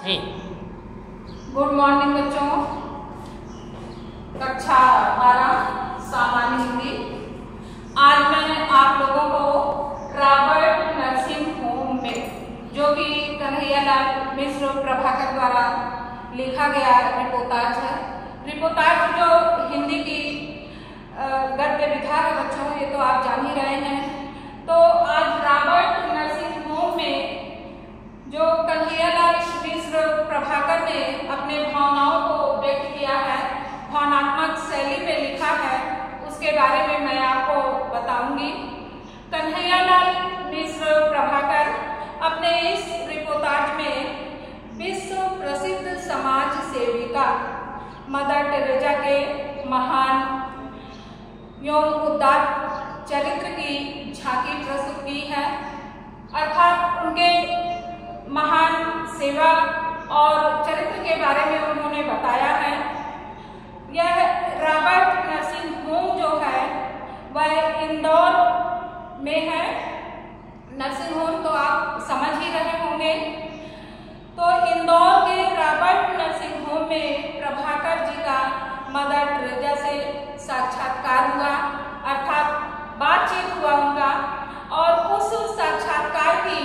Good morning बच्चों। कक्षा 12 सामान्य हिंदी। आज मैं आप लोगों को रॉबर्ट नर्सिंग होम में जो कि कन्हैयालाल मिश्र प्रभाकर द्वारा लिखा गया रिपोर्टाज है। रिपोर्टाज जो हिंदी की गद्य विधा है बच्चों, ये तो आप जान ही रहे हैं। तो आज रॉबर्ट नर्सिंग होम में जो कन्हैयालाल मिश्र प्रभाकर ने अपने भावनाओं को व्यक्त किया है, भावनात्मक शैली में लिखा है, उसके बारे में मैं आपको बताऊंगी। कन्हैयालाल मिश्र प्रभाकर अपने इस रिपोर्टाज में विश्व प्रसिद्ध समाज सेविका मदर टेरेसा के महान एवं उदार चरित्र की झांकी प्रस्तुत की है। अर्थात उनके महान सेवा और चरित्र के बारे में उन्होंने बताया है। यह रॉबर्ट नर्सिंग होम जो है वह इंदौर में है। नर्सिंग होम तो आप समझ ही रहे होंगे। तो इंदौर के रॉबर्ट नर्सिंग होम में प्रभाकर जी का मदर टेरेसा से साक्षात्कार हुआ, अर्थात बातचीत हुआ उनका। और उस साक्षात्कार की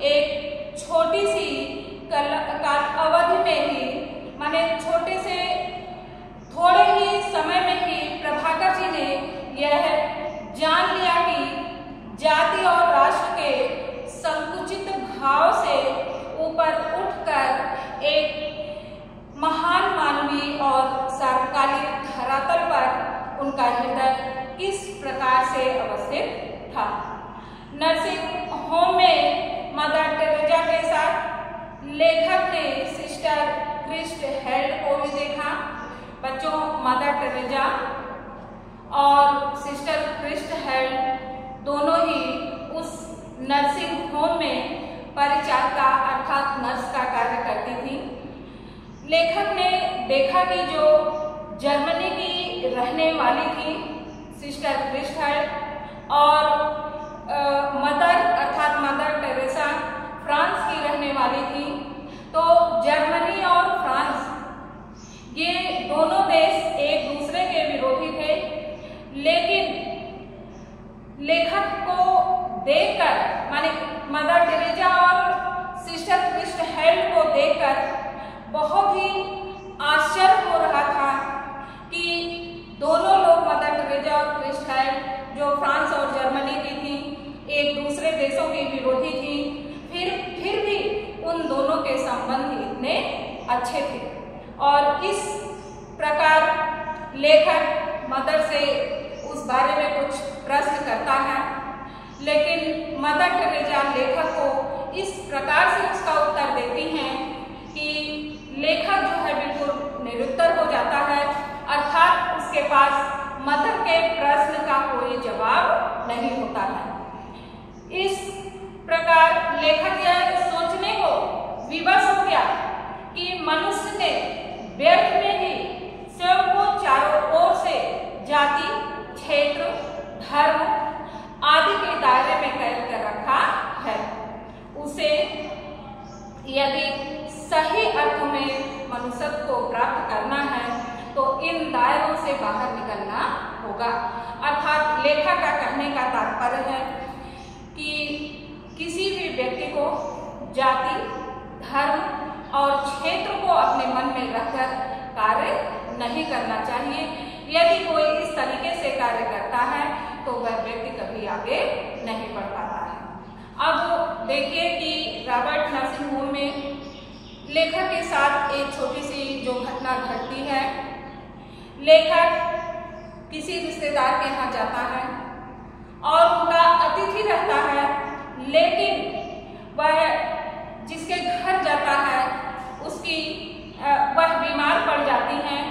एक छोटी सी काल अवधि में ही, माने छोटे से थोड़े ही समय में ही प्रभाकर जी ने यह जान लिया कि जाति और राष्ट्र के संकुचित भाव से ऊपर उठकर एक महान मानवीय और सार्वकालिक धरातल पर उनका हृदय किस प्रकार से अवस्थित था। नर्सिंग होम में मदर टेरेसा के साथ लेखक ने सिस्टर क्रिस्ट हेल्ड को भी देखा। बच्चों, मदर टेरेसा और सिस्टर क्रिस्ट हेल्ड दोनों ही उस नर्सिंग होम में परिचारिका अर्थात नर्स का कार्य करती थी। लेखक ने देखा कि जो जर्मनी की रहने वाली थी सिस्टर क्रिस्ट हेल्ड और मदर अर्थात मदर टेरेसा फ्रांस की रहने वाली थी। तो जर्मनी और फ्रांस ये दोनों देश एक दूसरे के विरोधी थे, लेकिन लेखक को देखकर, माने मदर टेरेसा और सिस्टर क्रिस्ट हेल्ड को देखकर बहुत ही आश्चर्य हो रहा था कि दोनों लोग मदर टेरेसा और क्रिस्ट हेल्ड जो फ्रांस और जर्मनी की थी, एक दूसरे देशों की विरोधी थी, फिर भी उन दोनों के संबंध इतने अच्छे थे। और इस प्रकार लेखक मदर से उस बारे में कुछ प्रश्न करता है, लेकिन मदर टेरेसा लेखक को इस प्रकार से उसका उत्तर देती हैं कि लेखक जो है बिल्कुल निरुत्तर हो जाता है, अर्थात उसके पास मदर के प्रश्न का कोई जवाब नहीं होता है। इस प्रकार लेखक यह सोचने को विवश हो गया कि मनुष्य ने व्यर्थ में ही स्वयं को चारों ओर से जाति, क्षेत्र, धर्म आदि के दायरे में कैद कर रखा है। उसे यदि सही अर्थ में मनुष्यत्व को प्राप्त करना है तो इन दायरों से बाहर निकलना होगा। अर्थात लेखक का कहने का तात्पर्य है कि किसी भी व्यक्ति को जाति, धर्म और क्षेत्र को अपने मन में रखकर कार्य नहीं करना चाहिए। यदि कोई इस तरीके से कार्य करता है तो वह व्यक्ति कभी आगे नहीं बढ़ पाता है। अब देखिए कि रॉबर्ट नर्सिंग होम में लेखक के साथ एक छोटी सी जो घटना घटती है। लेखक किसी रिश्तेदार के यहाँ जाता है और उनका अतिथि रहता है, लेकिन वह जिसके घर जाता है वह बीमार पड़ जाती हैं।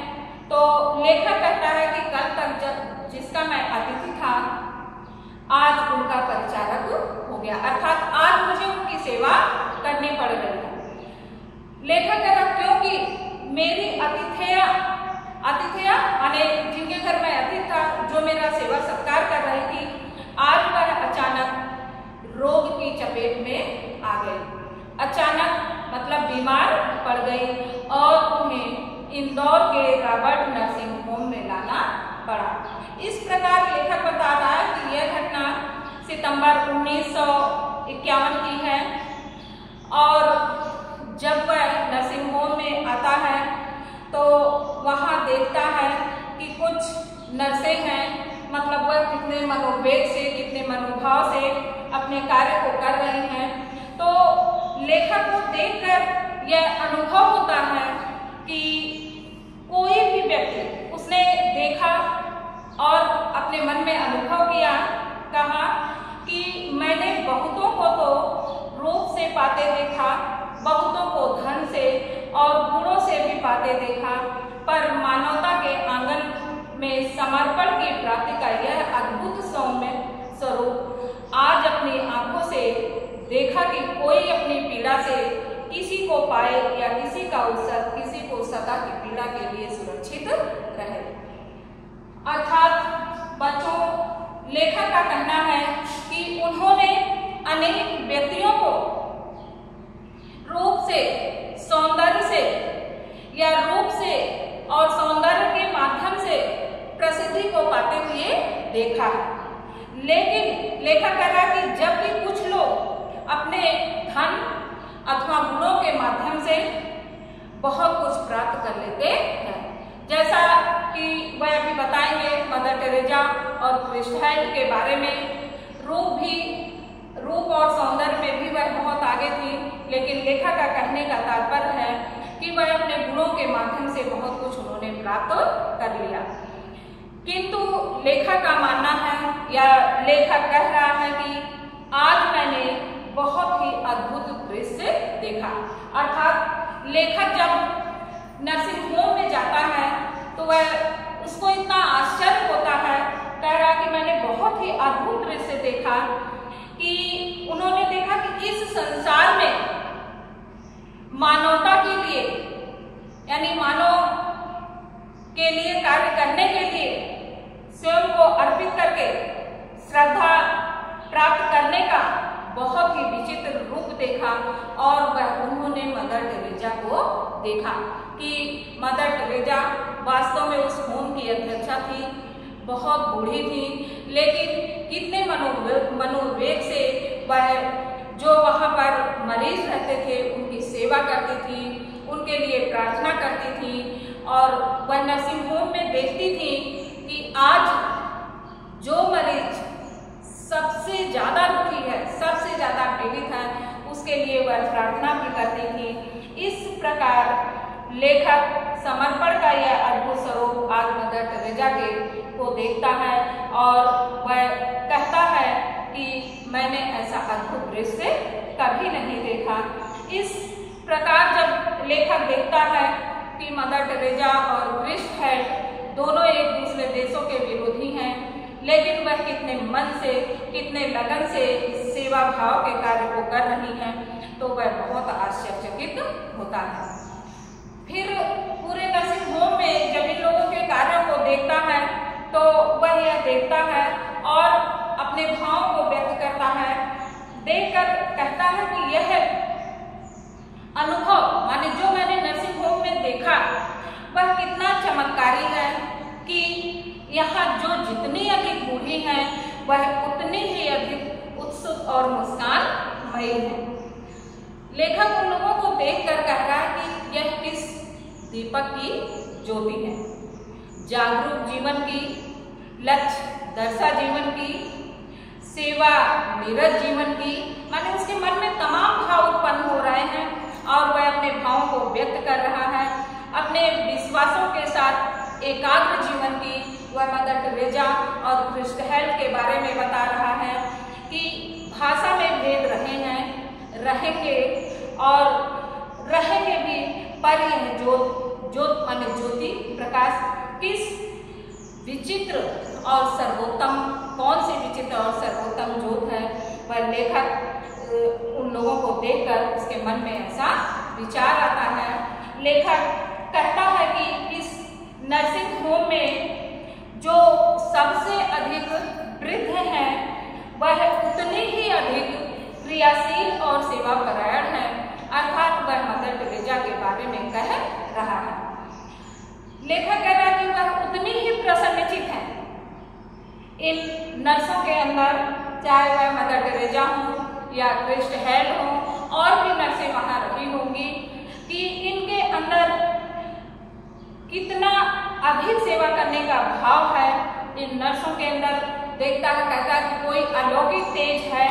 तो लेखक कहता है कि कल तक जब जिसका मैं अतिथि था आज उनका परिचारक हो गया, अर्थात आज मुझे उनकी सेवा करनी पड़ रही है। लेखक कहता क्योंकि मेरी अतिथियां माने जिनके घर मैं अतिथि था, जो मेरा सेवा सत्कार कर रही थी, आज वह अचानक रोग की चपेट में आ गई। अचानक मतलब बीमार पड़ गई और उन्हें इंदौर के रॉबर्ट नर्सिंग होम में लाना पड़ा। इस प्रकार लेखक बता रहा है कि यह घटना सितंबर 1951 की है और जब वह नर्सिंग होम में आता है तो वहाँ देखता है कि कुछ नर्सें हैं, मतलब वह कितने मनोवेग से, कितने मनोभाव से अपने कार्य को कर रही हैं। तो लेखक को देखकर यह अनुभव होता है कि कोई भी व्यक्ति उसने देखा और अपने मन में अनुभव किया, कहा कि मैंने बहुतों को तो रूप से पाते देखा, बहुतों को धन से और गुणों से भी पाते देखा, पर मानवता के आंगन में समर्पण की प्राप्ति का यह अद्भुत सौम्य स्वरूप आज अपनी आंखों से देखा कि कोई अपनी पीड़ा से किसी को पाए या किसी को सदा की पीड़ा के लिए सुरक्षित रहे। अर्थात बच्चों, लेखक का कहना है कि उन्होंने अनेक व्यक्तियों को रूप से, सौंदर्य से या रूप से और सौंदर्य के माध्यम से प्रसिद्धि को पाते हुए देखा है। लेकिन लेखक कह रहा कि जब भी कुछ लोग अपने धन अथवा गुणों के माध्यम से बहुत कुछ प्राप्त कर लेते हैं, जैसा कि वह अभी बताएंगे मदर टेरेसा और क्रिस्ट के बारे में। रूप और सौंदर्य में भी वह बहुत आगे थी, लेकिन लेखक का कहने का तात्पर्य है कि वह अपने गुणों के माध्यम से बहुत कुछ उन्होंने प्राप्त कर लिया। किंतु लेखक का मानना है या लेखक कह रहा है कि आज मैंने बहुत ही अद्भुत दृश्य देखा। अर्थात लेखक जब नर्सिंग होम में जाता है तो वह उसको इतना आश्चर्य होता है, कह रहा कि मैंने बहुत ही अद्भुत दृश्य देखा कि उन्होंने देखा कि इस संसार में मानवता के लिए, यानी मानव के लिए कार्य करने के लिए स्वयं को अर्पित करके श्रद्धा प्राप्त करने का बहुत ही विचित्र रूप देखा। और वह उन्होंने मदर टेरेसा को देखा कि मदर टेरेसा वास्तव में उस होम की अध्यक्षा थी, बहुत बूढ़ी थी, लेकिन कितने मनोवेग से वह जो वहाँ पर मरीज रहते थे उनकी सेवा करती थी, उनके लिए प्रार्थना करती थी। और वह नर्सिंग होम में देखती थी कि आज जो मरीज सबसे ज़्यादा दुखी है, सबसे ज़्यादा पीड़ित है, उसके लिए वह प्रार्थना भी करती थी। इस प्रकार लेखक समर्पण का यह अद्भुत स्वरूप आज मदर टेरेसा को देखता है और वह कहता है कि मैंने ऐसा अद्भुत दृश्य कभी नहीं देखा। इस प्रकार जब लेखक देखता है कि मदर टेरेसा और क्रिस्ट दोनों एक दूसरे देशों के विरोधी हैं, लेकिन वह कितने मन से, कितने लगन से इस सेवा भाव के कार्य को कर रही हैं, तो वह बहुत आश्चर्यचकित होता है। फिर पूरे नर्सिंग होम में जब इन लोगों के कार्यों को देखता है तो वह यह देखता है और अपने भाव को व्यक्त करता है। देखकर कहता है कि यह अनुभव, माने जो मैंने नर्सिंग होम में देखा, वह कितना चमत्कारी है कि यहाँ जो जितनी अधिक बूढ़ी हैं वह उतनी ही अधिक उत्सुक और मुस्कानमयी है। लेखक उन लोगों को देखकर कह रहा है कि यह किस दीपक की ज्योति है, जागरूक जीवन की, लक्ष्य दर्शा जीवन की, सेवा निरत जीवन की। माने उसके मन में तमाम भाव उत्पन्न हो रहे हैं और वह अपने भावों को व्यक्त कर रहा है। अपने विश्वासों के साथ एकाग्र जीवन की वह मदर टेरेसा और क्रिस्ट के बारे में बता रहा है कि भाषा में भेद रहे हैं, रहेंगे और रहेंगे भी, पर यह ज्योत माने ज्योति प्रकाश किस विचित्र और सर्वोत्तम, कौन सी विचित्र और सर्वोत्तम ज्योत है, वह लेखक उन लोगों को देखकर उसके मन में ऐसा विचार आता है। लेखक कहता है कि इस नर्सिंग होम में जो सबसे अधिक वृद्ध हैं वह उतने ही अधिक क्रियाशील और सेवापरायण हैं। अर्थात वह मदर टेरेसा के बारे इन नर्सों के अंदर, चाहे वह मदर टेरेसा हो या क्रिस्ट हेल हो, और भी नर्सें वहाँ रखी होंगी, कि इनके अंदर कितना अधिक सेवा करने का भाव है। इन नर्सों के अंदर देखता है, कहता है कि कोई अलौकिक तेज है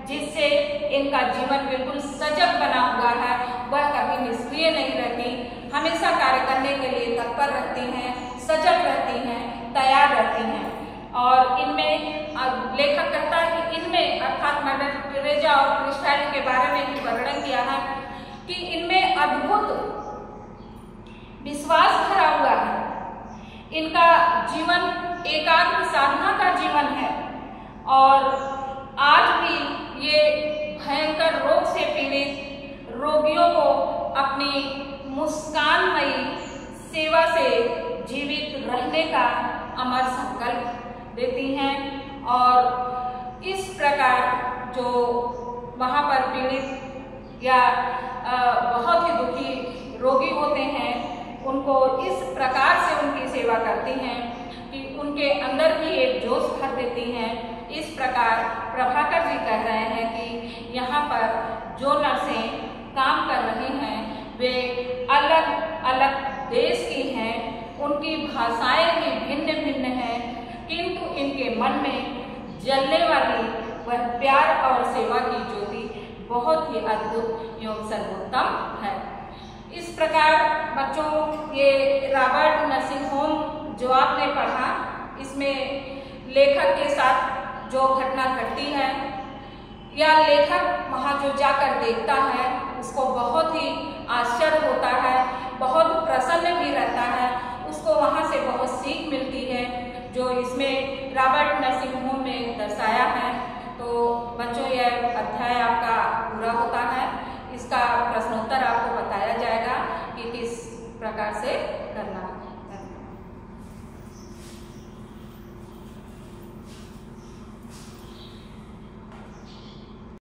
जिससे इनका जीवन बिल्कुल सजग बना हुआ है। वह कभी निष्क्रिय नहीं रहती, हमेशा कार्य करने के लिए तत्पर रहती हैं, सजग रहती हैं, तैयार रहती हैं। और इनमें लेखक कहता है कि इनमें अर्थात मदर टेरेसा और क्रिस्ट हेल के बारे में भी वर्णन किया है कि इनमें अद्भुत विश्वास भरा हुआ है। इनका जीवन एकाग्र साधना का जीवन है, और आज भी ये भयंकर रोग से पीड़ित रोगियों को अपनी मुस्कानमयी सेवा से जीवित रहने का अमर संकल्प देती हैं। और इस प्रकार जो वहाँ पर पीड़ित या बहुत ही दुखी रोगी होते हैं, उनको इस प्रकार से उनकी सेवा करती हैं कि उनके अंदर भी एक जोश भर देती हैं। इस प्रकार प्रभाकर जी कह रहे हैं कि यहाँ पर जो नर्सें काम कर रही हैं वे अलग अलग देश की हैं, उनकी भाषाएं भी भिन्न भिन्न हैं, किंतु इनके मन में जलने वाली वह प्यार और सेवा की ज्योति बहुत ही अद्भुत एवं सर्वोत्तम है। इस प्रकार बच्चों, ये रॉबर्ट नर्सिंग होम जो आपने पढ़ा, इसमें लेखक के साथ जो घटना घटती है या लेखक वहाँ जो जाकर देखता है उसको बहुत ही आश्चर्य होता है, बहुत प्रसन्न भी रहता है, उसको वहाँ से बहुत सीख मिलती है जो इसमें रॉबर्ट नर्सिंग होम में दर्शाया है। तो बच्चों, यह अध्याय आपका पूरा होता है। इसका प्रश्नोत्तर आपको बताया जाएगा कि किस प्रकार से